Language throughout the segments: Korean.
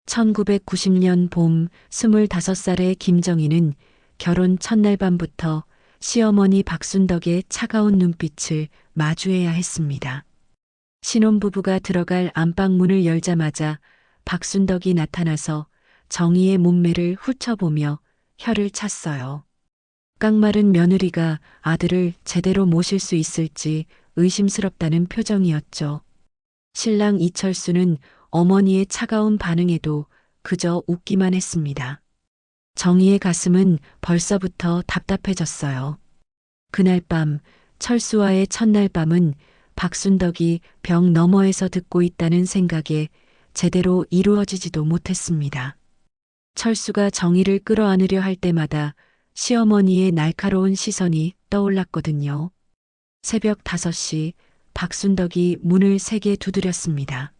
1990년 봄 25살의 김정희는 결혼 첫날 밤부터 시어머니 박순덕의 차가운 눈빛을 마주해야 했습니다. 신혼부부가 들어갈 안방문을 열자마자 박순덕이 나타나서 정희의 몸매를 훑어보며 혀를 찼어요. 깡마른 며느리가 아들을 제대로 모실 수 있을지 의심스럽다는 표정이었죠. 신랑 이철수는 어머니의 차가운 반응에도 그저 웃기만 했습니다. 정희의 가슴은 벌써부터 답답해졌어요. 그날 밤 철수와의 첫날 밤은 박순덕이 벽 너머에서 듣고 있다는 생각에 제대로 이루어지지도 못했습니다. 철수가 정희를 끌어안으려 할 때마다 시어머니의 날카로운 시선이 떠올랐거든요. 새벽 5시 박순덕이 문을 세게 두드렸습니다.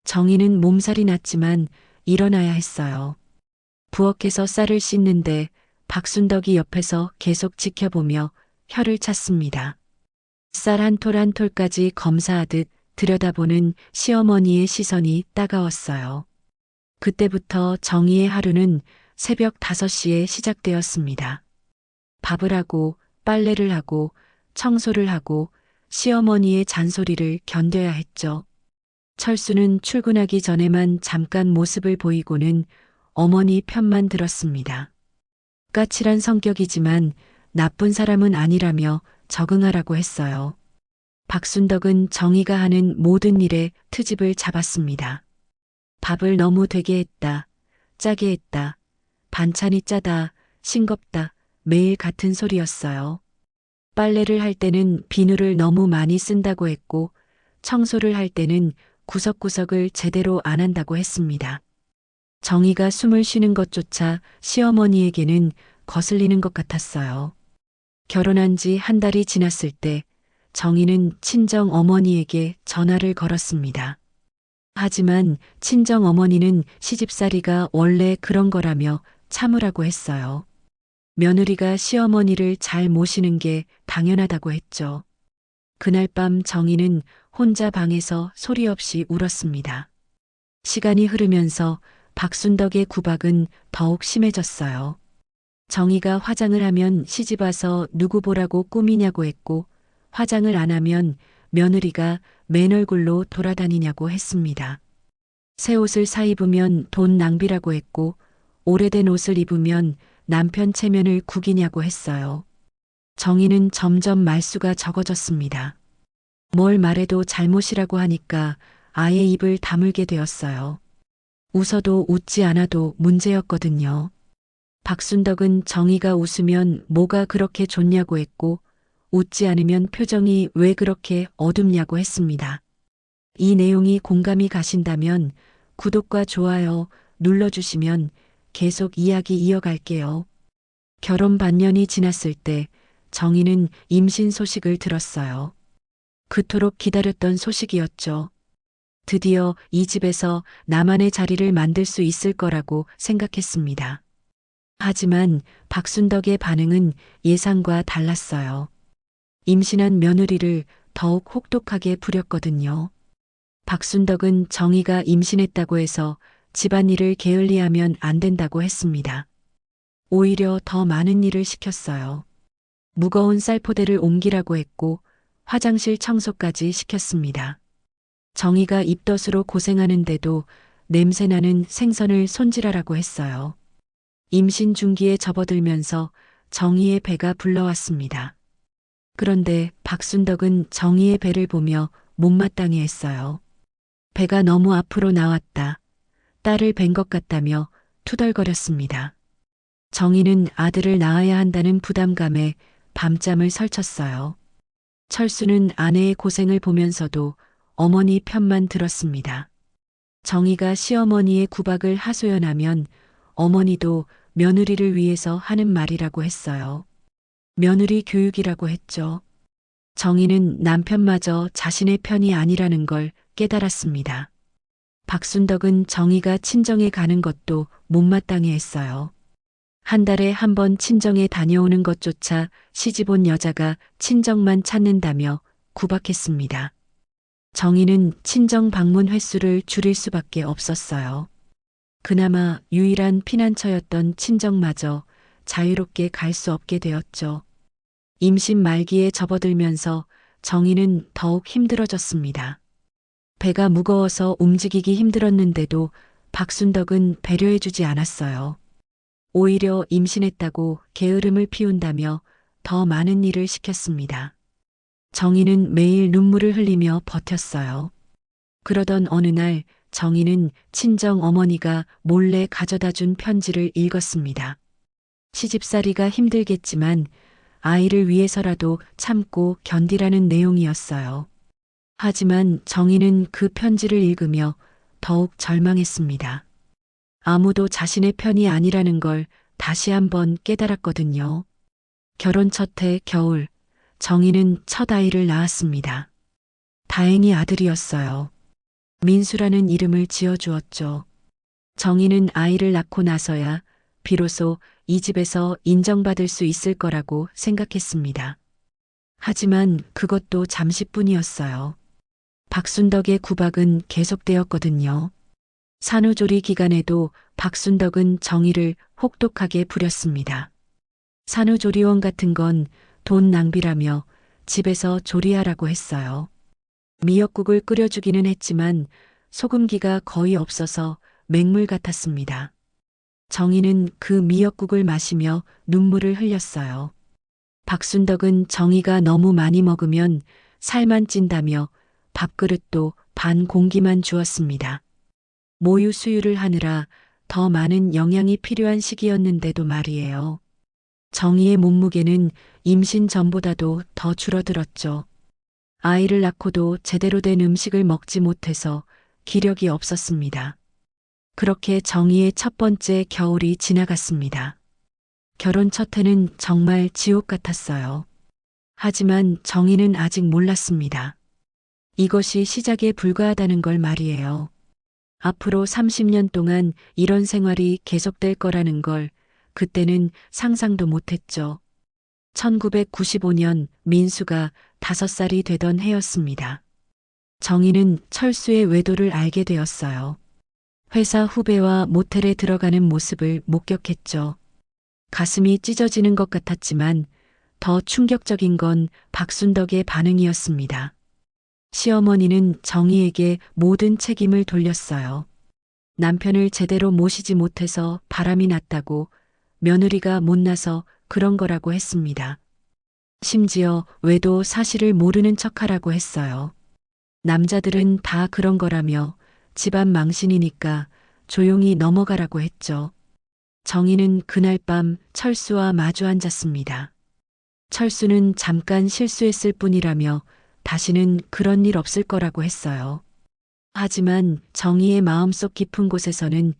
정희는 몸살이 났지만 일어나야 했어요. 부엌에서 쌀을 씻는데 박순덕이 옆에서 계속 지켜보며 혀를 찼습니다. 쌀 한 톨 한 톨까지 검사하듯 들여다보는 시어머니의 시선이 따가웠어요. 그때부터 정희의 하루는 새벽 5시에 시작되었습니다. 밥을 하고 빨래를 하고 청소를 하고 시어머니의 잔소리를 견뎌야 했죠. 철수는 출근하기 전에만 잠깐 모습을 보이고는 어머니 편만 들었습니다. 까칠한 성격이지만 나쁜 사람은 아니라며 적응하라고 했어요. 박순덕은 정희가 하는 모든 일에 트집을 잡았습니다. 밥을 너무 되게 했다, 짜게 했다, 반찬이 짜다, 싱겁다, 매일 같은 소리였어요. 빨래를 할 때는 비누를 너무 많이 쓴다고 했고 청소를 할 때는 구석구석을 제대로 안 한다고 했습니다. 정희가 숨을 쉬는 것조차 시어머니에게는 거슬리는 것 같았어요. 결혼한 지 한 달이 지났을 때 정희는 친정 어머니에게 전화를 걸었습니다. 하지만 친정 어머니는 시집살이가 원래 그런 거라며 참으라고 했어요. 며느리가 시어머니를 잘 모시는 게 당연하다고 했죠. 그날 밤 정희는 혼자 방에서 소리 없이 울었습니다. 시간이 흐르면서 박순덕의 구박은 더욱 심해졌어요. 정희가 화장을 하면 시집와서 누구 보라고 꾸미냐고 했고 화장을 안 하면 며느리가 맨 얼굴로 돌아다니냐고 했습니다. 새 옷을 사 입으면 돈 낭비라고 했고 오래된 옷을 입으면 남편 체면을 구기냐고 했어요. 정희는 점점 말수가 적어졌습니다. 뭘 말해도 잘못이라고 하니까 아예 입을 다물게 되었어요. 웃어도 웃지 않아도 문제였거든요. 박순덕은 정희가 웃으면 뭐가 그렇게 좋냐고 했고 웃지 않으면 표정이 왜 그렇게 어둡냐고 했습니다. 이 내용이 공감이 가신다면 구독과 좋아요 눌러주시면 계속 이야기 이어갈게요. 결혼 반년이 지났을 때 정희는 임신 소식을 들었어요. 그토록 기다렸던 소식이었죠. 드디어 이 집에서 나만의 자리를 만들 수 있을 거라고 생각했습니다. 하지만 박순덕의 반응은 예상과 달랐어요. 임신한 며느리를 더욱 혹독하게 부렸거든요. 박순덕은 정희가 임신했다고 해서 집안일을 게을리하면 안 된다고 했습니다. 오히려 더 많은 일을 시켰어요. 무거운 쌀포대를 옮기라고 했고 화장실 청소까지 시켰습니다. 정희가 입덧으로 고생하는데도 냄새나는 생선을 손질하라고 했어요. 임신 중기에 접어들면서 정희의 배가 불러왔습니다. 그런데 박순덕은 정희의 배를 보며 못마땅해 했어요. 배가 너무 앞으로 나왔다. 딸을 뵌 것 같다며 투덜거렸습니다. 정희는 아들을 낳아야 한다는 부담감에 밤잠을 설쳤어요. 철수는 아내의 고생을 보면서도 어머니 편만 들었습니다. 정희가 시어머니의 구박을 하소연하면 어머니도 며느리를 위해서 하는 말이라고 했어요. 며느리 교육이라고 했죠. 정희는 남편마저 자신의 편이 아니라는 걸 깨달았습니다. 박순덕은 정희가 친정에 가는 것도 못마땅해 했어요. 한 달에 한 번 친정에 다녀오는 것조차 시집온 여자가 친정만 찾는다며 구박했습니다. 정희는 친정 방문 횟수를 줄일 수밖에 없었어요. 그나마 유일한 피난처였던 친정마저 자유롭게 갈 수 없게 되었죠. 임신 말기에 접어들면서 정희는 더욱 힘들어졌습니다. 배가 무거워서 움직이기 힘들었는데도 박순덕은 배려해주지 않았어요. 오히려 임신했다고 게으름을 피운다며 더 많은 일을 시켰습니다. 정희는 매일 눈물을 흘리며 버텼어요. 그러던 어느 날 정희는 친정 어머니가 몰래 가져다 준 편지를 읽었습니다. 시집살이가 힘들겠지만 아이를 위해서라도 참고 견디라는 내용이었어요. 하지만 정희는 그 편지를 읽으며 더욱 절망했습니다. 아무도 자신의 편이 아니라는 걸 다시 한번 깨달았거든요. 결혼 첫 해 겨울, 정희는 첫 아이를 낳았습니다. 다행히 아들이었어요. 민수라는 이름을 지어주었죠. 정희는 아이를 낳고 나서야 비로소 이 집에서 인정받을 수 있을 거라고 생각했습니다. 하지만 그것도 잠시뿐이었어요. 박순덕의 구박은 계속되었거든요. 산후조리 기간에도 박순덕은 정희를 혹독하게 부렸습니다. 산후조리원 같은 건 돈 낭비라며 집에서 조리하라고 했어요. 미역국을 끓여주기는 했지만 소금기가 거의 없어서 맹물 같았습니다. 정희는 그 미역국을 마시며 눈물을 흘렸어요. 박순덕은 정희가 너무 많이 먹으면 살만 찐다며 밥그릇도 반 공기만 주었습니다. 모유 수유를 하느라 더 많은 영양이 필요한 시기였는데도 말이에요. 정희의 몸무게는 임신 전보다도 더 줄어들었죠. 아이를 낳고도 제대로 된 음식을 먹지 못해서 기력이 없었습니다. 그렇게 정희의 첫 번째 겨울이 지나갔습니다. 결혼 첫 해는 정말 지옥 같았어요. 하지만 정희는 아직 몰랐습니다. 이것이 시작에 불과하다는 걸 말이에요. 앞으로 30년 동안 이런 생활이 계속될 거라는 걸 그때는 상상도 못했죠. 1995년 민수가 5살이 되던 해였습니다. 정희는 철수의 외도를 알게 되었어요. 회사 후배와 모텔에 들어가는 모습을 목격했죠. 가슴이 찢어지는 것 같았지만 더 충격적인 건 박순덕의 반응이었습니다. 시어머니는 정희에게 모든 책임을 돌렸어요. 남편을 제대로 모시지 못해서 바람이 났다고, 며느리가 못나서 그런 거라고 했습니다. 심지어 외도 사실을 모르는 척하라고 했어요. 남자들은 다 그런 거라며 집안 망신이니까 조용히 넘어가라고 했죠. 정희는 그날 밤 철수와 마주 앉았습니다. 철수는 잠깐 실수했을 뿐이라며 다시는 그런 일 없을 거라고 했어요. 하지만 정희의 마음속 깊은 곳에서는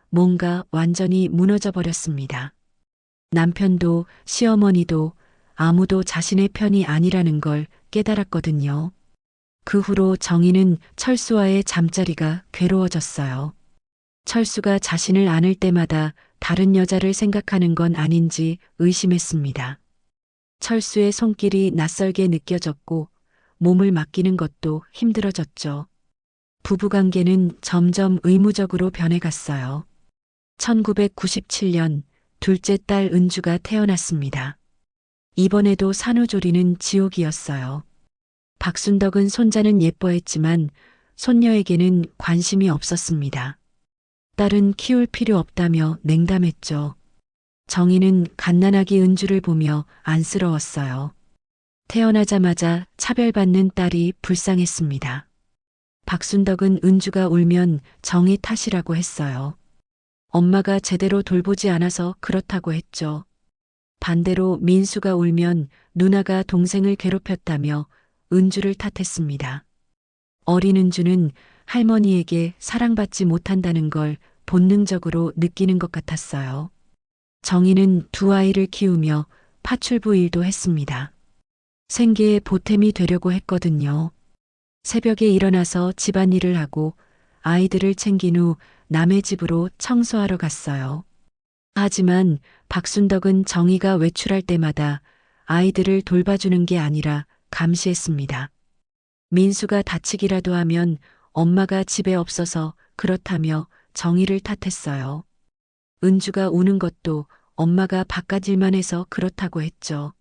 뭔가 완전히 무너져 버렸습니다. 남편도 시어머니도 아무도 자신의 편이 아니라는 걸 깨달았거든요. 그 후로 정희는 철수와의 잠자리가 괴로워졌어요. 철수가 자신을 안을 때마다 다른 여자를 생각하는 건 아닌지 의심했습니다. 철수의 손길이 낯설게 느껴졌고 몸을 맡기는 것도 힘들어졌죠. 부부관계는 점점 의무적으로 변해갔어요. 1997년 둘째 딸 은주가 태어났습니다. 이번에도 산후조리는 지옥이었어요. 박순덕은 손자는 예뻐했지만 손녀에게는 관심이 없었습니다. 딸은 키울 필요 없다며 냉담했죠. 정희는 갓난아기 은주를 보며 안쓰러웠어요. 태어나자마자 차별받는 딸이 불쌍했습니다. 박순덕은 은주가 울면 정희 탓이라고 했어요. 엄마가 제대로 돌보지 않아서 그렇다고 했죠. 반대로 민수가 울면 누나가 동생을 괴롭혔다며 은주를 탓했습니다. 어린 은주는 할머니에게 사랑받지 못한다는 걸 본능적으로 느끼는 것 같았어요. 정희는 두 아이를 키우며 파출부 일도 했습니다. 생계의 보탬이 되려고 했거든요. 새벽에 일어나서 집안일을 하고 아이들을 챙긴 후 남의 집으로 청소하러 갔어요. 하지만 박순덕은 정희가 외출할 때마다 아이들을 돌봐주는 게 아니라 감시했습니다. 민수가 다치기라도 하면 엄마가 집에 없어서 그렇다며 정희를 탓했어요. 은주가 우는 것도 엄마가 바깥 일만 해서 그렇다고 했죠.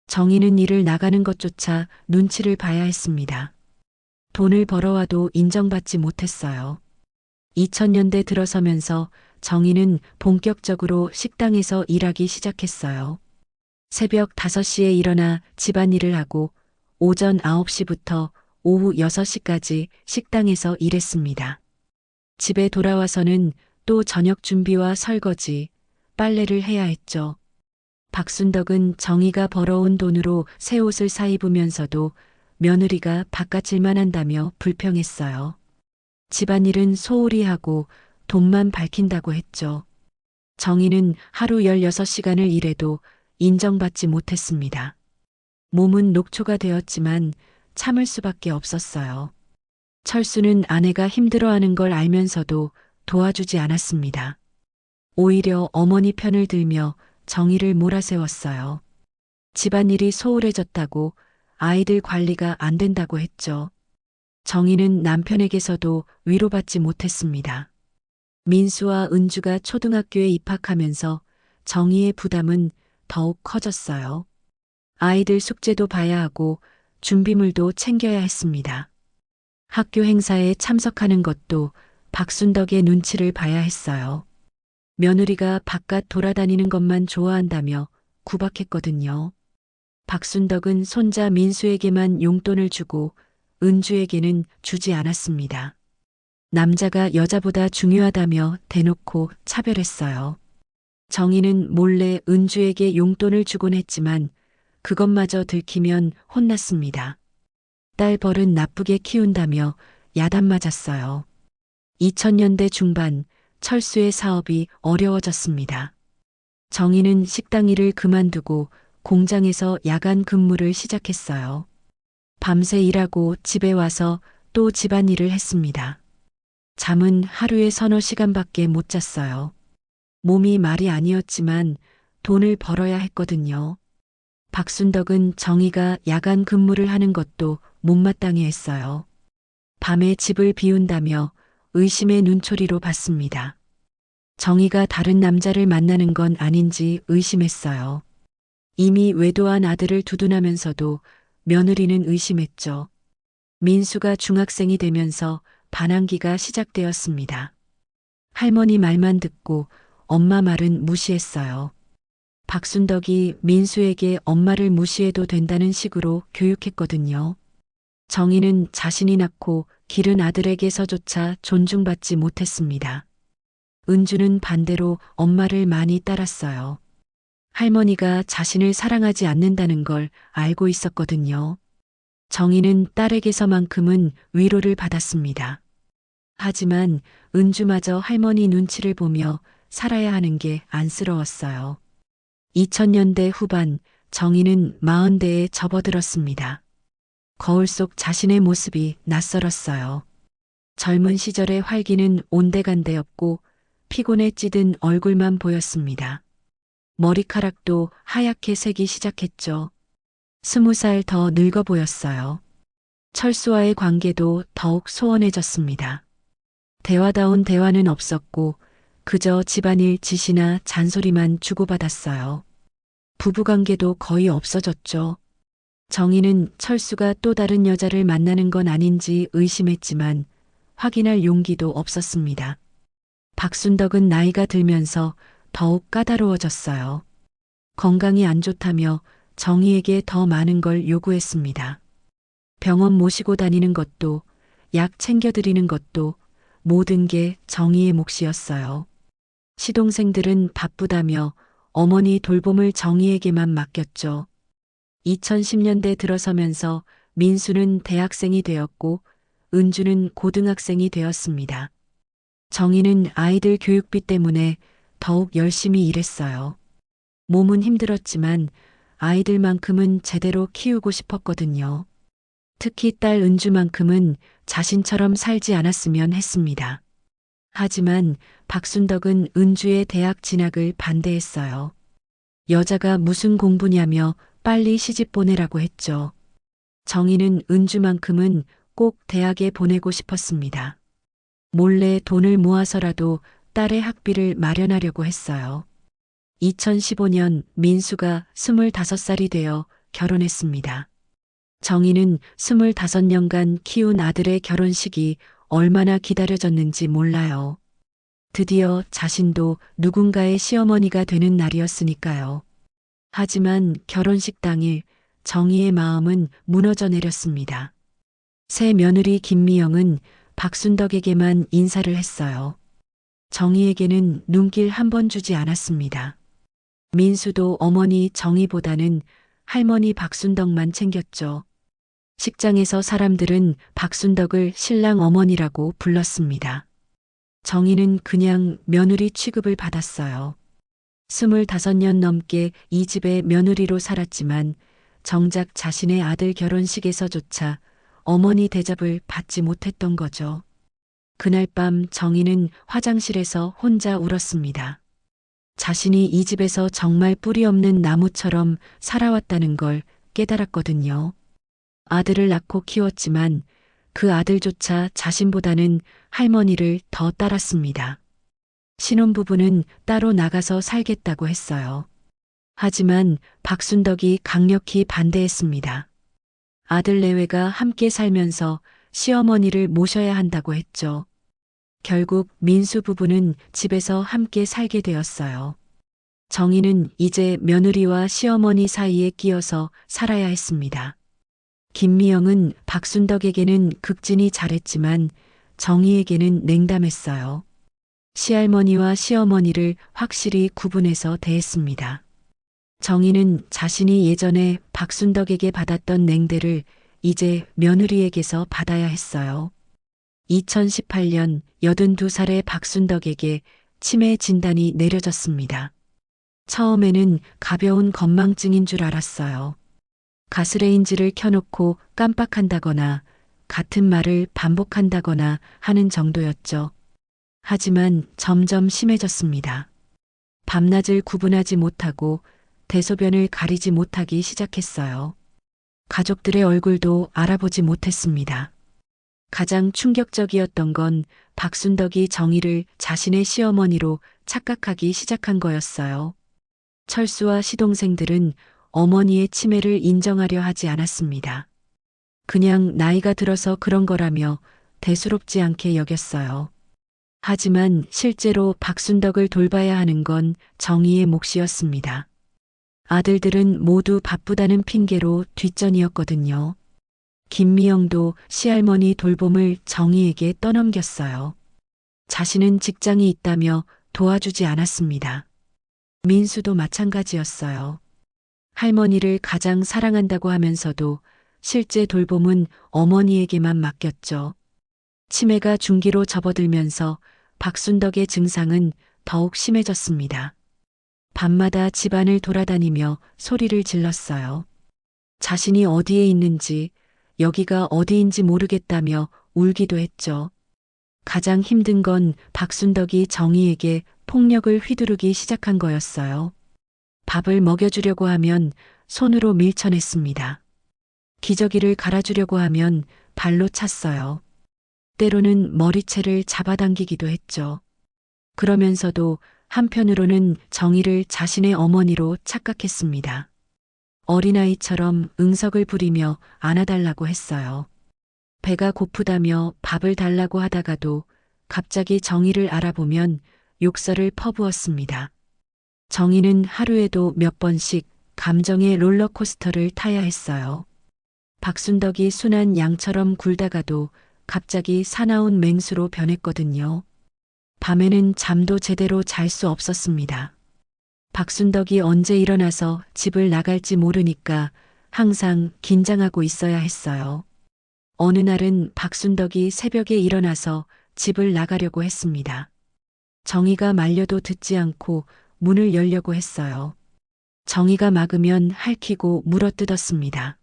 정희는 일을 나가는 것조차 눈치를 봐야 했습니다. 돈을 벌어와도 인정받지 못했어요. 2000년대 들어서면서 정희는 본격적으로 식당에서 일하기 시작했어요. 새벽 5시에 일어나 집안일을 하고 오전 9시부터 오후 6시까지 식당에서 일했습니다. 집에 돌아와서는 또 저녁 준비와 설거지, 빨래를 해야 했죠. 박순덕은 정희가 벌어온 돈으로 새 옷을 사 입으면서도 며느리가 바깥일만 한다며 불평했어요. 집안일은 소홀히 하고 돈만 밝힌다고 했죠. 정희는 하루 16시간을 일해도 인정받지 못했습니다. 몸은 녹초가 되었지만 참을 수밖에 없었어요. 철수는 아내가 힘들어하는 걸 알면서도 도와주지 않았습니다. 오히려 어머니 편을 들며 정의를 몰아세웠어요. 집안일이 소홀해졌다고, 아이들 관리가 안 된다고 했죠. 정희는 남편에게서도 위로받지 못했습니다. 민수와 은주가 초등학교에 입학하면서 정희의 부담은 더욱 커졌어요. 아이들 숙제도 봐야 하고 준비물도 챙겨야 했습니다. 학교 행사에 참석하는 것도 박순덕의 눈치를 봐야 했어요. 며느리가 바깥 돌아다니는 것만 좋아한다며 구박했거든요. 박순덕은 손자 민수에게만 용돈을 주고 은주에게는 주지 않았습니다. 남자가 여자보다 중요하다며 대놓고 차별했어요. 정희는 몰래 은주에게 용돈을 주곤 했지만 그것마저 들키면 혼났습니다. 딸 버릇 나쁘게 키운다며 야단 맞았어요. 2000년대 중반 철수의 사업이 어려워졌습니다. 정희는 식당 일을 그만두고 공장에서 야간 근무를 시작했어요. 밤새 일하고 집에 와서 또 집안일을 했습니다. 잠은 하루에 서너 시간밖에 못 잤어요. 몸이 말이 아니었지만 돈을 벌어야 했거든요. 박순덕은 정희가 야간 근무를 하는 것도 못마땅해 했어요. 밤에 집을 비운다며 의심의 눈초리로 봤습니다. 정희가 다른 남자를 만나는 건 아닌지 의심했어요. 이미 외도한 아들을 두둔하면서도 며느리는 의심했죠. 민수가 중학생이 되면서 반항기가 시작되었습니다. 할머니 말만 듣고 엄마 말은 무시했어요. 박순덕이 민수에게 엄마를 무시해도 된다는 식으로 교육했거든요. 정희는 자신이 낳고 기른 아들에게서조차 존중받지 못했습니다. 은주는 반대로 엄마를 많이 따랐어요. 할머니가 자신을 사랑하지 않는다는 걸 알고 있었거든요. 정희는 딸에게서만큼은 위로를 받았습니다. 하지만 은주마저 할머니 눈치를 보며 살아야 하는 게 안쓰러웠어요. 2000년대 후반 정희는 40대에 접어들었습니다. 거울 속 자신의 모습이 낯설었어요. 젊은 시절의 활기는 온데간데없고 피곤에 찌든 얼굴만 보였습니다. 머리카락도 하얗게 새기 시작했죠. 20살 더 늙어 보였어요. 철수와의 관계도 더욱 소원해졌습니다. 대화다운 대화는 없었고 그저 집안일 지시나 잔소리만 주고받았어요. 부부관계도 거의 없어졌죠. 정희는 철수가 또 다른 여자를 만나는 건 아닌지 의심했지만 확인할 용기도 없었습니다. 박순덕은 나이가 들면서 더욱 까다로워졌어요. 건강이 안 좋다며 정희에게 더 많은 걸 요구했습니다. 병원 모시고 다니는 것도, 약 챙겨드리는 것도 모든 게 정희의 몫이었어요. 시동생들은 바쁘다며 어머니 돌봄을 정희에게만 맡겼죠. 2010년대 들어서면서 민수는 대학생이 되었고 은주는 고등학생이 되었습니다. 정희는 아이들 교육비 때문에 더욱 열심히 일했어요. 몸은 힘들었지만 아이들만큼은 제대로 키우고 싶었거든요. 특히 딸 은주만큼은 자신처럼 살지 않았으면 했습니다. 하지만 박순덕은 은주의 대학 진학을 반대했어요. 여자가 무슨 공부냐며 빨리 시집 보내라고 했죠. 정희는 은주만큼은 꼭 대학에 보내고 싶었습니다. 몰래 돈을 모아서라도 딸의 학비를 마련하려고 했어요. 2015년 민수가 25살이 되어 결혼했습니다. 정희는 25년간 키운 아들의 결혼식이 얼마나 기다려졌는지 몰라요. 드디어 자신도 누군가의 시어머니가 되는 날이었으니까요. 하지만 결혼식 당일 정희의 마음은 무너져 내렸습니다. 새 며느리 김미영은 박순덕에게만 인사를 했어요. 정희에게는 눈길 한 번 주지 않았습니다. 민수도 어머니 정희보다는 할머니 박순덕만 챙겼죠. 식장에서 사람들은 박순덕을 신랑 어머니라고 불렀습니다. 정희는 그냥 며느리 취급을 받았어요. 25년 넘게 이 집의 며느리로 살았지만 정작 자신의 아들 결혼식에서조차 어머니 대접을 받지 못했던 거죠. 그날 밤 정희는 화장실에서 혼자 울었습니다. 자신이 이 집에서 정말 뿌리 없는 나무처럼 살아왔다는 걸 깨달았거든요. 아들을 낳고 키웠지만 그 아들조차 자신보다는 할머니를 더 따랐습니다. 신혼부부는 따로 나가서 살겠다고 했어요. 하지만 박순덕이 강력히 반대했습니다. 아들 내외가 함께 살면서 시어머니를 모셔야 한다고 했죠. 결국 민수 부부는 집에서 함께 살게 되었어요. 정희는 이제 며느리와 시어머니 사이에 끼어서 살아야 했습니다. 김미영은 박순덕에게는 극진히 잘했지만 정희에게는 냉담했어요. 시할머니와 시어머니를 확실히 구분해서 대했습니다. 정희는 자신이 예전에 박순덕에게 받았던 냉대를 이제 며느리에게서 받아야 했어요. 2018년 82살의 박순덕에게 치매 진단이 내려졌습니다. 처음에는 가벼운 건망증인 줄 알았어요. 가스레인지를 켜놓고 깜빡한다거나 같은 말을 반복한다거나 하는 정도였죠. 하지만 점점 심해졌습니다. 밤낮을 구분하지 못하고 대소변을 가리지 못하기 시작했어요. 가족들의 얼굴도 알아보지 못했습니다. 가장 충격적이었던 건 박순덕이 정희를 자신의 시어머니로 착각하기 시작한 거였어요. 철수와 시동생들은 어머니의 치매를 인정하려 하지 않았습니다. 그냥 나이가 들어서 그런 거라며 대수롭지 않게 여겼어요. 하지만 실제로 박순덕을 돌봐야 하는 건 정희의 몫이었습니다. 아들들은 모두 바쁘다는 핑계로 뒷전이었거든요. 김미영도 시할머니 돌봄을 정희에게 떠넘겼어요. 자신은 직장이 있다며 도와주지 않았습니다. 민수도 마찬가지였어요. 할머니를 가장 사랑한다고 하면서도 실제 돌봄은 어머니에게만 맡겼죠. 치매가 중기로 접어들면서 박순덕의 증상은 더욱 심해졌습니다. 밤마다 집안을 돌아다니며 소리를 질렀어요. 자신이 어디에 있는지, 여기가 어디인지 모르겠다며 울기도 했죠. 가장 힘든 건 박순덕이 정희에게 폭력을 휘두르기 시작한 거였어요. 밥을 먹여주려고 하면 손으로 밀쳐냈습니다. 기저귀를 갈아주려고 하면 발로 찼어요. 때로는 머리채를 잡아당기기도 했죠. 그러면서도 한편으로는 정희를 자신의 어머니로 착각했습니다. 어린아이처럼 응석을 부리며 안아달라고 했어요. 배가 고프다며 밥을 달라고 하다가도 갑자기 정희를 알아보면 욕설을 퍼부었습니다. 정희는 하루에도 몇 번씩 감정의 롤러코스터를 타야 했어요. 박순덕이 순한 양처럼 굴다가도 갑자기 사나운 맹수로 변했거든요. 밤에는 잠도 제대로 잘 수 없었습니다. 박순덕이 언제 일어나서 집을 나갈지 모르니까 항상 긴장하고 있어야 했어요. 어느 날은 박순덕이 새벽에 일어나서 집을 나가려고 했습니다. 정희가 말려도 듣지 않고 문을 열려고 했어요. 정희가 막으면 핥히고 물어뜯었습니다.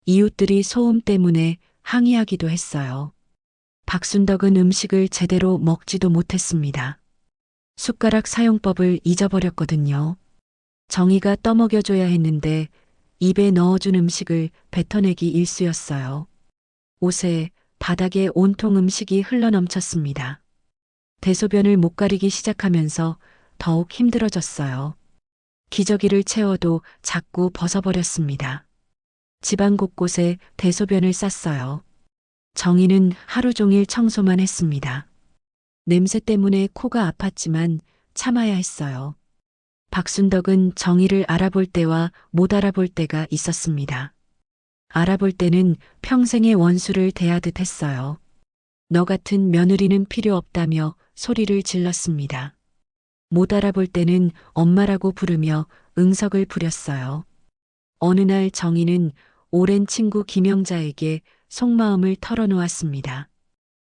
이웃들이 소음 때문에 항의하기도 했어요. 박순덕은 음식을 제대로 먹지도 못했습니다. 숟가락 사용법을 잊어버렸거든요. 정희가 떠먹여줘야 했는데 입에 넣어준 음식을 뱉어내기 일쑤였어요. 옷에 바닥에 온통 음식이 흘러넘쳤습니다. 대소변을 못 가리기 시작하면서 더욱 힘들어졌어요. 기저귀를 채워도 자꾸 벗어버렸습니다. 집안 곳곳에 대소변을 쌌어요. 정희는 하루 종일 청소만 했습니다. 냄새 때문에 코가 아팠지만 참아야 했어요. 박순덕은 정희를 알아볼 때와 못 알아볼 때가 있었습니다. 알아볼 때는 평생의 원수를 대하듯 했어요. 너 같은 며느리는 필요 없다며 소리를 질렀습니다. 못 알아볼 때는 엄마라고 부르며 응석을 부렸어요. 어느 날 정희는 오랜 친구 김영자에게 속마음을 털어놓았습니다.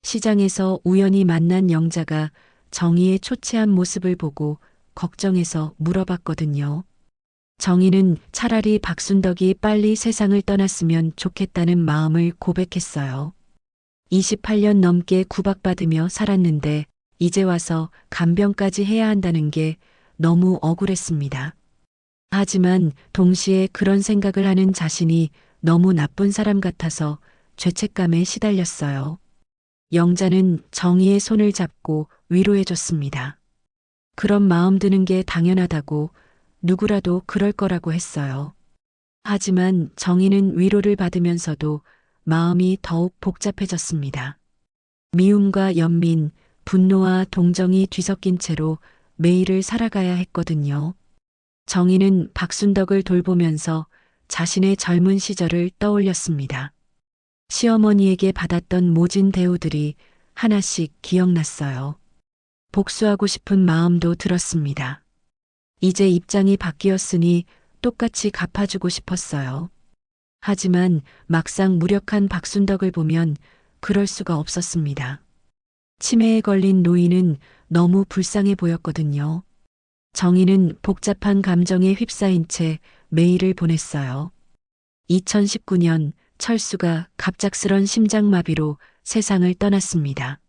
시장에서 우연히 만난 영자가 정희의 초췌한 모습을 보고 걱정해서 물어봤거든요. 정희는 차라리 박순덕이 빨리 세상을 떠났으면 좋겠다는 마음을 고백했어요. 28년 넘게 구박받으며 살았는데 이제 와서 간병까지 해야 한다는 게 너무 억울했습니다. 하지만 동시에 그런 생각을 하는 자신이 너무 나쁜 사람 같아서 죄책감에 시달렸어요. 영자는 정희의 손을 잡고 위로해줬습니다. 그런 마음 드는 게 당연하다고 누구라도 그럴 거라고 했어요. 하지만 정희는 위로를 받으면서도 마음이 더욱 복잡해졌습니다. 미움과 연민, 분노와 동정이 뒤섞인 채로 매일을 살아가야 했거든요. 정희는 박순덕을 돌보면서 자신의 젊은 시절을 떠올렸습니다. 시어머니에게 받았던 모진 대우들이 하나씩 기억났어요. 복수하고 싶은 마음도 들었습니다. 이제 입장이 바뀌었으니 똑같이 갚아주고 싶었어요. 하지만 막상 무력한 박순덕을 보면 그럴 수가 없었습니다. 치매에 걸린 노인은 너무 불쌍해 보였거든요. 정희는 복잡한 감정에 휩싸인 채 메일을 보냈어요. 2019년 철수가 갑작스런 심장마비로 세상을 떠났습니다.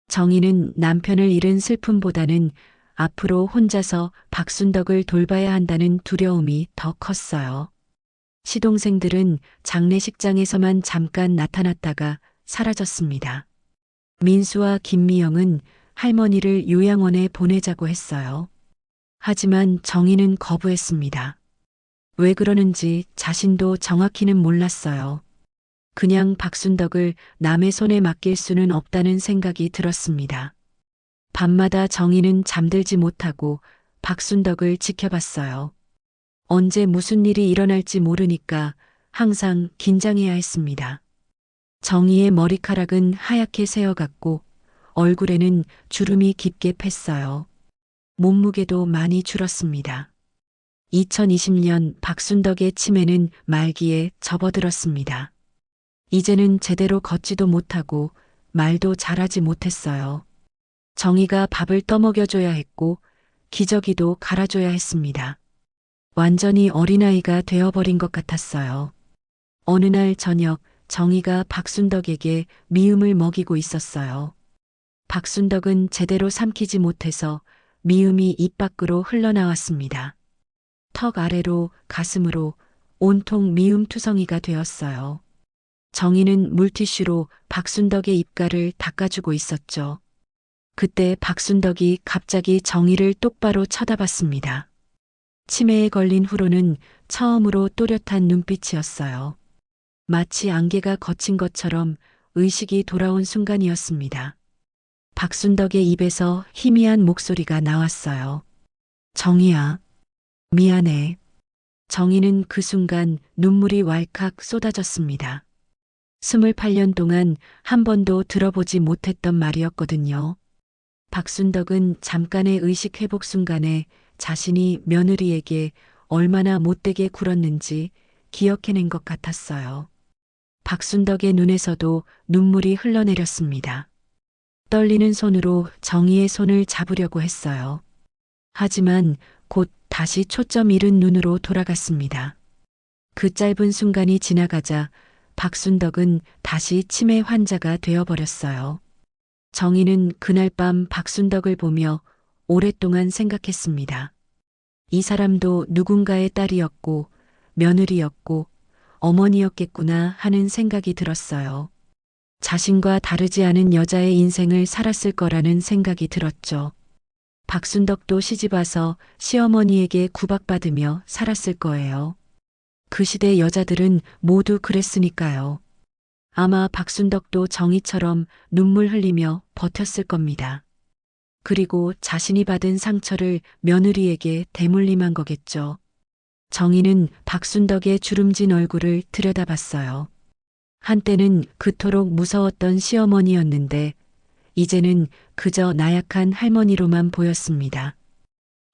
정희는 남편을 잃은 슬픔보다는 앞으로 혼자서 박순덕을 돌봐야 한다는 두려움이 더 컸어요. 시동생들은 장례식장에서만 잠깐 나타났다가 사라졌습니다. 민수와 김미영은 할머니를 요양원에 보내자고 했어요. 하지만 정희는 거부했습니다. 왜 그러는지 자신도 정확히는 몰랐어요. 그냥 박순덕을 남의 손에 맡길 수는 없다는 생각이 들었습니다. 밤마다 정희는 잠들지 못하고 박순덕을 지켜봤어요. 언제 무슨 일이 일어날지 모르니까 항상 긴장해야 했습니다. 정희의 머리카락은 하얗게 새어갔고 얼굴에는 주름이 깊게 팼어요. 몸무게도 많이 줄었습니다. 2020년 박순덕의 치매는 말기에 접어들었습니다. 이제는 제대로 걷지도 못하고 말도 잘하지 못했어요. 정희가 밥을 떠먹여줘야 했고 기저귀도 갈아줘야 했습니다. 완전히 어린아이가 되어버린 것 같았어요. 어느 날 저녁 정희가 박순덕에게 미음을 먹이고 있었어요. 박순덕은 제대로 삼키지 못해서 미음이 입 밖으로 흘러나왔습니다. 턱 아래로 가슴으로 온통 미음투성이가 되었어요. 정희는 물티슈로 박순덕의 입가를 닦아주고 있었죠. 그때 박순덕이 갑자기 정희를 똑바로 쳐다봤습니다. 치매에 걸린 후로는 처음으로 또렷한 눈빛이었어요. 마치 안개가 걷힌 것처럼 의식이 돌아온 순간이었습니다. 박순덕의 입에서 희미한 목소리가 나왔어요. 정희야, 미안해. 정희는 그 순간 눈물이 왈칵 쏟아졌습니다. 28년 동안 한 번도 들어보지 못했던 말이었거든요. 박순덕은 잠깐의 의식 회복 순간에 자신이 며느리에게 얼마나 못되게 굴었는지 기억해낸 것 같았어요. 박순덕의 눈에서도 눈물이 흘러내렸습니다. 떨리는 손으로 정희의 손을 잡으려고 했어요. 하지만 곧 다시 초점 잃은 눈으로 돌아갔습니다. 그 짧은 순간이 지나가자 박순덕은 다시 치매 환자가 되어버렸어요. 정희는 그날 밤 박순덕을 보며 오랫동안 생각했습니다. 이 사람도 누군가의 딸이었고 며느리였고 어머니였겠구나 하는 생각이 들었어요. 자신과 다르지 않은 여자의 인생을 살았을 거라는 생각이 들었죠. 박순덕도 시집와서 시어머니에게 구박받으며 살았을 거예요. 그 시대 여자들은 모두 그랬으니까요. 아마 박순덕도 정희처럼 눈물 흘리며 버텼을 겁니다. 그리고 자신이 받은 상처를 며느리에게 대물림한 거겠죠. 정희는 박순덕의 주름진 얼굴을 들여다봤어요. 한때는 그토록 무서웠던 시어머니였는데 이제는 그저 나약한 할머니로만 보였습니다.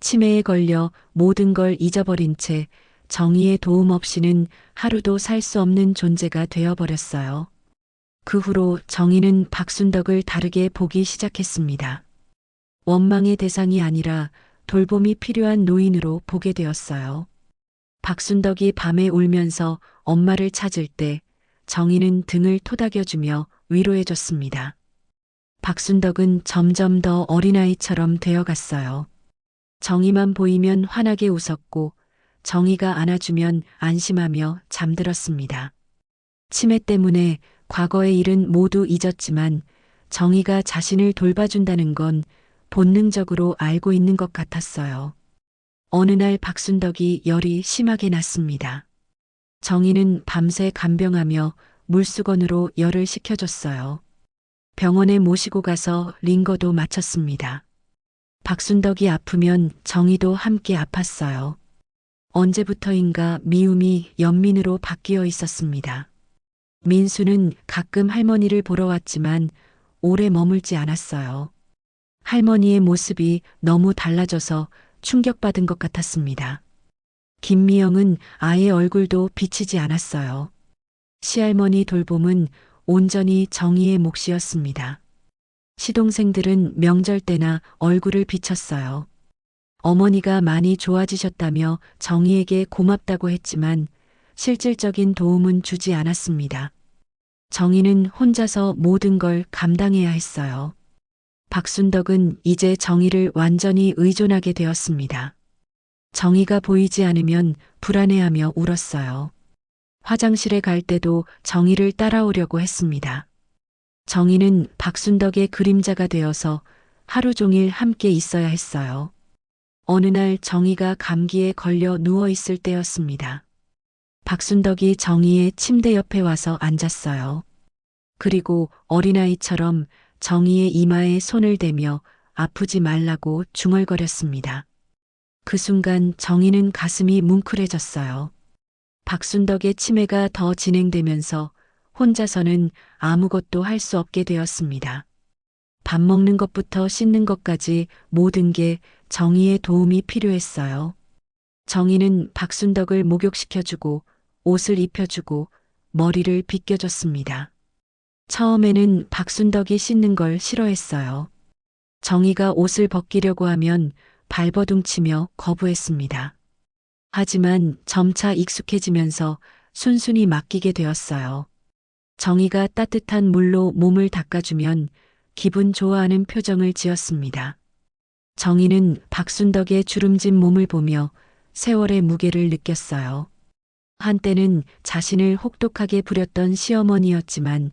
치매에 걸려 모든 걸 잊어버린 채 정희의 도움 없이는 하루도 살 수 없는 존재가 되어버렸어요. 그 후로 정희는 박순덕을 다르게 보기 시작했습니다. 원망의 대상이 아니라 돌봄이 필요한 노인으로 보게 되었어요. 박순덕이 밤에 울면서 엄마를 찾을 때 정희는 등을 토닥여주며 위로해줬습니다. 박순덕은 점점 더 어린아이처럼 되어갔어요. 정희만 보이면 환하게 웃었고 정희가 안아주면 안심하며 잠들었습니다. 치매 때문에 과거의 일은 모두 잊었지만 정희가 자신을 돌봐준다는 건 본능적으로 알고 있는 것 같았어요. 어느 날 박순덕이 열이 심하게 났습니다. 정희는 밤새 간병하며 물수건으로 열을 식혀줬어요. 병원에 모시고 가서 링거도 마쳤습니다. 박순덕이 아프면 정희도 함께 아팠어요. 언제부터인가 미움이 연민으로 바뀌어 있었습니다. 민수는 가끔 할머니를 보러 왔지만 오래 머물지 않았어요. 할머니의 모습이 너무 달라져서 충격받은 것 같았습니다. 김미영은 아예 얼굴도 비치지 않았어요. 시할머니 돌봄은 온전히 정희의 몫이었습니다. 시동생들은 명절 때나 얼굴을 비쳤어요. 어머니가 많이 좋아지셨다며 정희에게 고맙다고 했지만 실질적인 도움은 주지 않았습니다. 정희는 혼자서 모든 걸 감당해야 했어요. 박순덕은 이제 정희를 완전히 의존하게 되었습니다. 정희가 보이지 않으면 불안해하며 울었어요. 화장실에 갈 때도 정희를 따라오려고 했습니다. 정희는 박순덕의 그림자가 되어서 하루 종일 함께 있어야 했어요. 어느 날 정희가 감기에 걸려 누워 있을 때였습니다. 박순덕이 정희의 침대 옆에 와서 앉았어요. 그리고 어린아이처럼 정희의 이마에 손을 대며 아프지 말라고 중얼거렸습니다. 그 순간 정희는 가슴이 뭉클해졌어요. 박순덕의 치매가 더 진행되면서 혼자서는 아무것도 할 수 없게 되었습니다. 밥 먹는 것부터 씻는 것까지 모든 게 정희의 도움이 필요했어요. 정희는 박순덕을 목욕시켜주고 옷을 입혀주고 머리를 빗겨줬습니다. 처음에는 박순덕이 씻는 걸 싫어했어요. 정희가 옷을 벗기려고 하면 발버둥치며 거부했습니다. 하지만 점차 익숙해지면서 순순히 맡기게 되었어요. 정희가 따뜻한 물로 몸을 닦아주면 기분 좋아하는 표정을 지었습니다. 정희는 박순덕의 주름진 몸을 보며 세월의 무게를 느꼈어요. 한때는 자신을 혹독하게 부렸던 시어머니였지만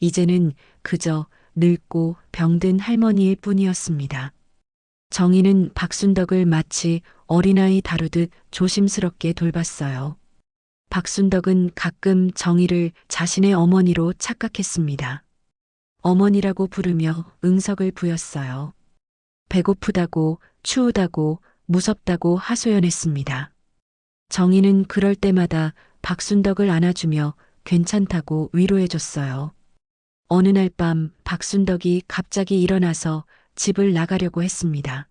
이제는 그저 늙고 병든 할머니일 뿐이었습니다. 정희는 박순덕을 마치 어린아이 다루듯 조심스럽게 돌봤어요. 박순덕은 가끔 정희를 자신의 어머니로 착각했습니다. 어머니라고 부르며 응석을 부였어요. 배고프다고, 추우다고, 무섭다고 하소연했습니다. 정희는 그럴 때마다 박순덕을 안아주며 괜찮다고 위로해줬어요. 어느 날 밤 박순덕이 갑자기 일어나서 집을 나가려고 했습니다.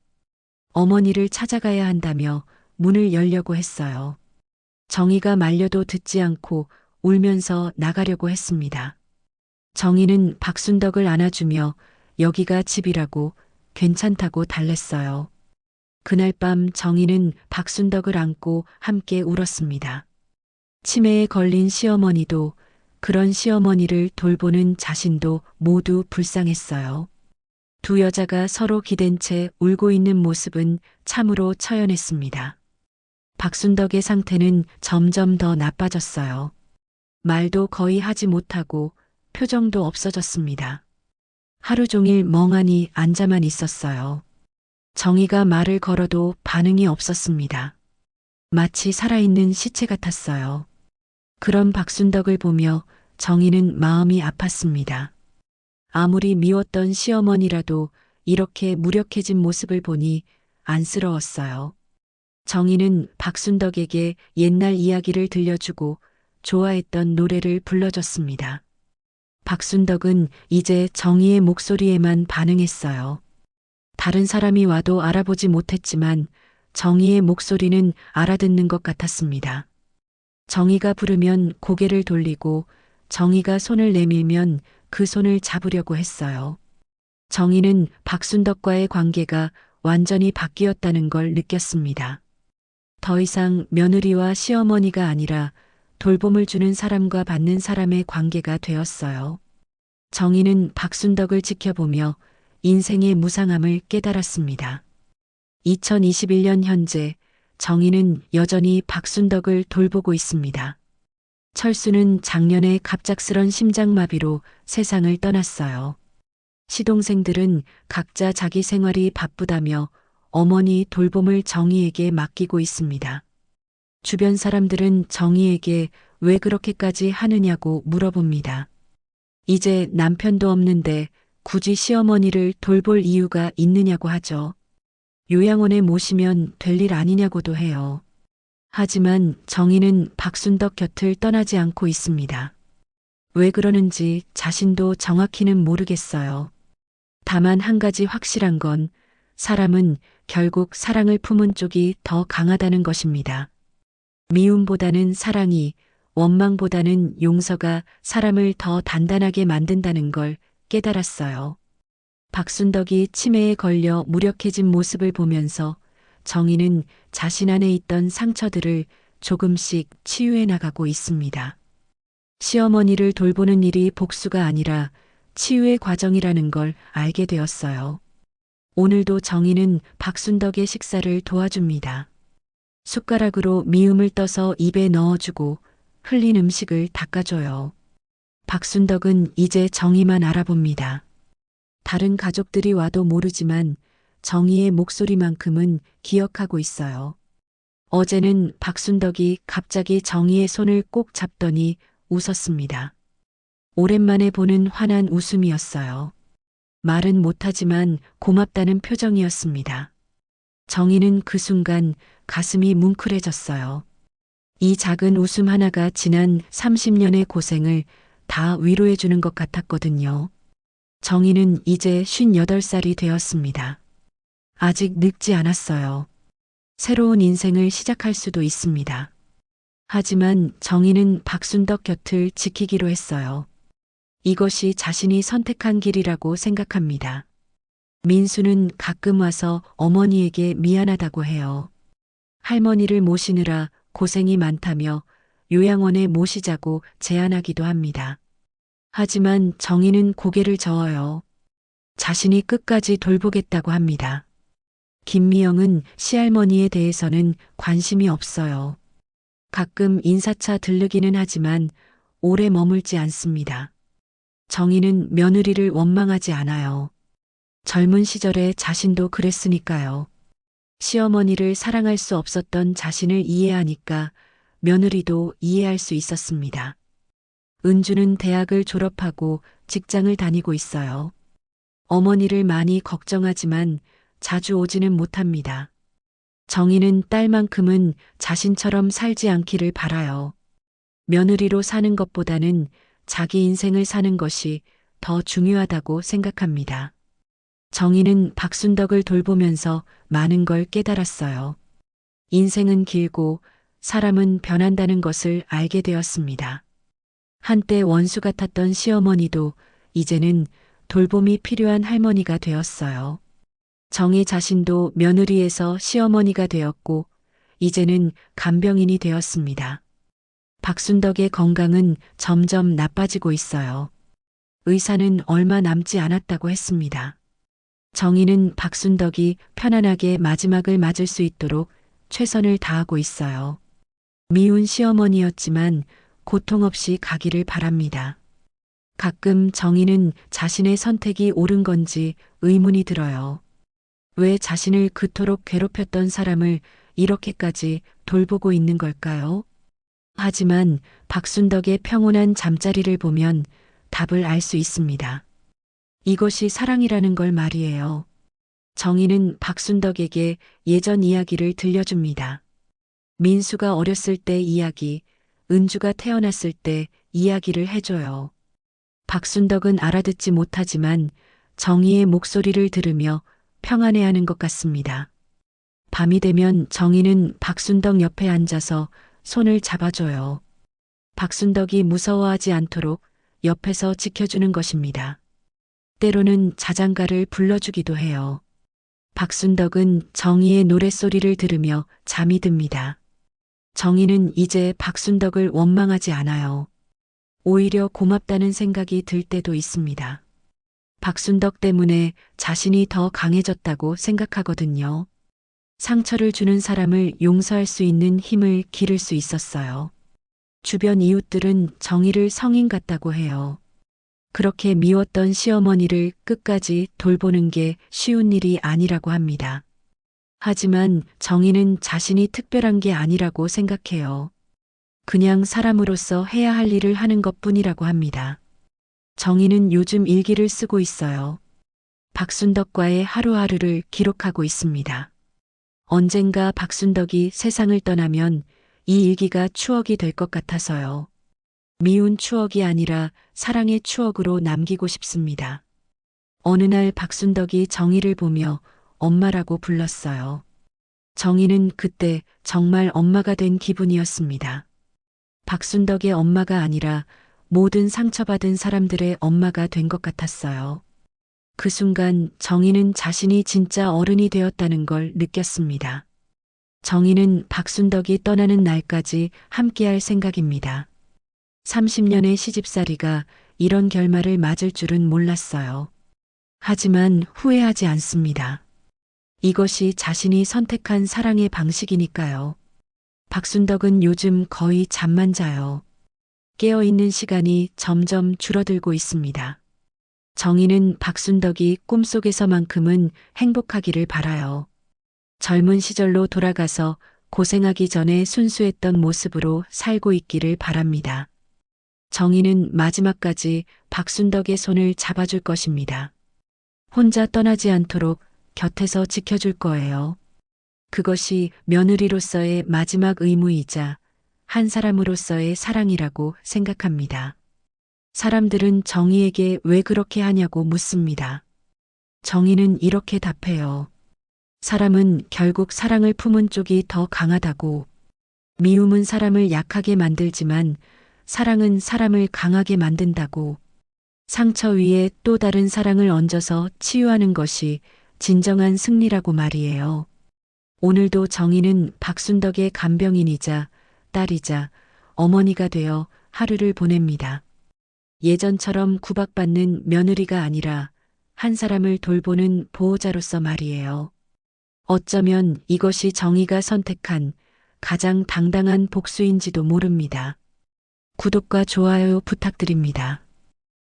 어머니를 찾아가야 한다며 문을 열려고 했어요. 정희가 말려도 듣지 않고 울면서 나가려고 했습니다. 정희는 박순덕을 안아주며 여기가 집이라고 괜찮다고 달랬어요. 그날 밤 정희는 박순덕을 안고 함께 울었습니다. 치매에 걸린 시어머니도 그런 시어머니를 돌보는 자신도 모두 불쌍했어요. 두 여자가 서로 기댄 채 울고 있는 모습은 참으로 처연했습니다. 박순덕의 상태는 점점 더 나빠졌어요. 말도 거의 하지 못하고 표정도 없어졌습니다. 하루 종일 멍하니 앉아만 있었어요. 정희가 말을 걸어도 반응이 없었습니다. 마치 살아있는 시체 같았어요. 그런 박순덕을 보며 정희는 마음이 아팠습니다. 아무리 미웠던 시어머니라도 이렇게 무력해진 모습을 보니 안쓰러웠어요. 정희는 박순덕에게 옛날 이야기를 들려주고 좋아했던 노래를 불러줬습니다. 박순덕은 이제 정희의 목소리에만 반응했어요. 다른 사람이 와도 알아보지 못했지만 정희의 목소리는 알아듣는 것 같았습니다. 정희가 부르면 고개를 돌리고 정희가 손을 내밀면 그 손을 잡으려고 했어요. 정희는 박순덕과의 관계가 완전히 바뀌었다는 걸 느꼈습니다. 더 이상 며느리와 시어머니가 아니라 돌봄을 주는 사람과 받는 사람의 관계가 되었어요. 정희는 박순덕을 지켜보며 인생의 무상함을 깨달았습니다. 2021년 현재 정희는 여전히 박순덕을 돌보고 있습니다. 철수는 작년에 갑작스런 심장마비로 세상을 떠났어요. 시동생들은 각자 자기 생활이 바쁘다며 어머니 돌봄을 정희에게 맡기고 있습니다. 주변 사람들은 정희에게 왜 그렇게까지 하느냐고 물어봅니다. 이제 남편도 없는데 굳이 시어머니를 돌볼 이유가 있느냐고 하죠. 요양원에 모시면 될 일 아니냐고도 해요. 하지만 정희는 박순덕 곁을 떠나지 않고 있습니다. 왜 그러는지 자신도 정확히는 모르겠어요. 다만 한 가지 확실한 건 사람은 결국 사랑을 품은 쪽이 더 강하다는 것입니다. 미움보다는 사랑이, 원망보다는 용서가 사람을 더 단단하게 만든다는 걸 깨달았어요. 박순덕이 치매에 걸려 무력해진 모습을 보면서 정희는 자신 안에 있던 상처들을 조금씩 치유해 나가고 있습니다. 시어머니를 돌보는 일이 복수가 아니라 치유의 과정이라는 걸 알게 되었어요. 오늘도 정희는 박순덕의 식사를 도와줍니다. 숟가락으로 미음을 떠서 입에 넣어주고 흘린 음식을 닦아줘요. 박순덕은 이제 정희만 알아봅니다. 다른 가족들이 와도 모르지만 정희의 목소리만큼은 기억하고 있어요. 어제는 박순덕이 갑자기 정희의 손을 꼭 잡더니 웃었습니다. 오랜만에 보는 환한 웃음이었어요. 말은 못하지만 고맙다는 표정이었습니다. 정희는 그 순간 가슴이 뭉클해졌어요. 이 작은 웃음 하나가 지난 30년의 고생을 다 위로해 주는 것 같았거든요. 정희는 이제 58살이 되었습니다. 아직 늙지 않았어요. 새로운 인생을 시작할 수도 있습니다. 하지만 정희는 박순덕 곁을 지키기로 했어요. 이것이 자신이 선택한 길이라고 생각합니다. 민수는 가끔 와서 어머니에게 미안하다고 해요. 할머니를 모시느라 고생이 많다며 요양원에 모시자고 제안하기도 합니다. 하지만 정희는 고개를 저어요. 자신이 끝까지 돌보겠다고 합니다. 김미영은 시할머니에 대해서는 관심이 없어요. 가끔 인사차 들르기는 하지만 오래 머물지 않습니다. 정희는 며느리를 원망하지 않아요. 젊은 시절에 자신도 그랬으니까요. 시어머니를 사랑할 수 없었던 자신을 이해하니까 며느리도 이해할 수 있었습니다. 은주는 대학을 졸업하고 직장을 다니고 있어요. 어머니를 많이 걱정하지만 자주 오지는 못합니다. 정희는 딸만큼은 자신처럼 살지 않기를 바라요. 며느리로 사는 것보다는 자기 인생을 사는 것이 더 중요하다고 생각합니다. 정희는 박순덕을 돌보면서 많은 걸 깨달았어요. 인생은 길고 사람은 변한다는 것을 알게 되었습니다. 한때 원수 같았던 시어머니도 이제는 돌봄이 필요한 할머니가 되었어요. 정희 자신도 며느리에서 시어머니가 되었고 이제는 간병인이 되었습니다. 박순덕의 건강은 점점 나빠지고 있어요. 의사는 얼마 남지 않았다고 했습니다. 정희는 박순덕이 편안하게 마지막을 맞을 수 있도록 최선을 다하고 있어요. 미운 시어머니였지만 고통 없이 가기를 바랍니다. 가끔 정희는 자신의 선택이 옳은 건지 의문이 들어요. 왜 자신을 그토록 괴롭혔던 사람을 이렇게까지 돌보고 있는 걸까요? 하지만 박순덕의 평온한 잠자리를 보면 답을 알 수 있습니다. 이것이 사랑이라는 걸 말이에요. 정희는 박순덕에게 예전 이야기를 들려줍니다. 민수가 어렸을 때 이야기, 은주가 태어났을 때 이야기를 해줘요. 박순덕은 알아듣지 못하지만 정희의 목소리를 들으며 평안해하는 것 같습니다. 밤이 되면 정희는 박순덕 옆에 앉아서 손을 잡아줘요. 박순덕이 무서워하지 않도록 옆에서 지켜주는 것입니다. 때로는 자장가를 불러주기도 해요. 박순덕은 정희의 노랫소리를 들으며 잠이 듭니다. 정희는 이제 박순덕을 원망하지 않아요. 오히려 고맙다는 생각이 들 때도 있습니다. 박순덕 때문에 자신이 더 강해졌다고 생각하거든요. 상처를 주는 사람을 용서할 수 있는 힘을 기를 수 있었어요. 주변 이웃들은 정희를 성인 같다고 해요. 그렇게 미웠던 시어머니를 끝까지 돌보는 게 쉬운 일이 아니라고 합니다. 하지만 정희는 자신이 특별한 게 아니라고 생각해요. 그냥 사람으로서 해야 할 일을 하는 것뿐이라고 합니다. 정희는 요즘 일기를 쓰고 있어요. 박순덕과의 하루하루를 기록하고 있습니다. 언젠가 박순덕이 세상을 떠나면 이 일기가 추억이 될 것 같아서요. 미운 추억이 아니라 사랑의 추억으로 남기고 싶습니다. 어느 날 박순덕이 정희를 보며 엄마라고 불렀어요. 정희는 그때 정말 엄마가 된 기분이었습니다. 박순덕의 엄마가 아니라 모든 상처받은 사람들의 엄마가 된 것 같았어요. 그 순간 정희는 자신이 진짜 어른이 되었다는 걸 느꼈습니다. 정희는 박순덕이 떠나는 날까지 함께할 생각입니다. 30년의 시집살이가 이런 결말을 맞을 줄은 몰랐어요. 하지만 후회하지 않습니다. 이것이 자신이 선택한 사랑의 방식이니까요. 박순덕은 요즘 거의 잠만 자요. 깨어있는 시간이 점점 줄어들고 있습니다. 정희는 박순덕이 꿈속에서만큼은 행복하기를 바라요. 젊은 시절로 돌아가서 고생하기 전에 순수했던 모습으로 살고 있기를 바랍니다. 정희는 마지막까지 박순덕의 손을 잡아줄 것입니다. 혼자 떠나지 않도록 곁에서 지켜줄 거예요. 그것이 며느리로서의 마지막 의무이자 한 사람으로서의 사랑이라고 생각합니다. 사람들은 정희에게 왜 그렇게 하냐고 묻습니다. 정희는 이렇게 답해요. 사람은 결국 사랑을 품은 쪽이 더 강하다고. 미움은 사람을 약하게 만들지만 사랑은 사람을 강하게 만든다고. 상처 위에 또 다른 사랑을 얹어서 치유하는 것이 진정한 승리라고 말이에요. 오늘도 정희는 박순덕의 간병인이자 딸이자 어머니가 되어 하루를 보냅니다. 예전처럼 구박받는 며느리가 아니라 한 사람을 돌보는 보호자로서 말이에요. 어쩌면 이것이 정희가 선택한 가장 당당한 복수인지도 모릅니다. 구독과 좋아요 부탁드립니다.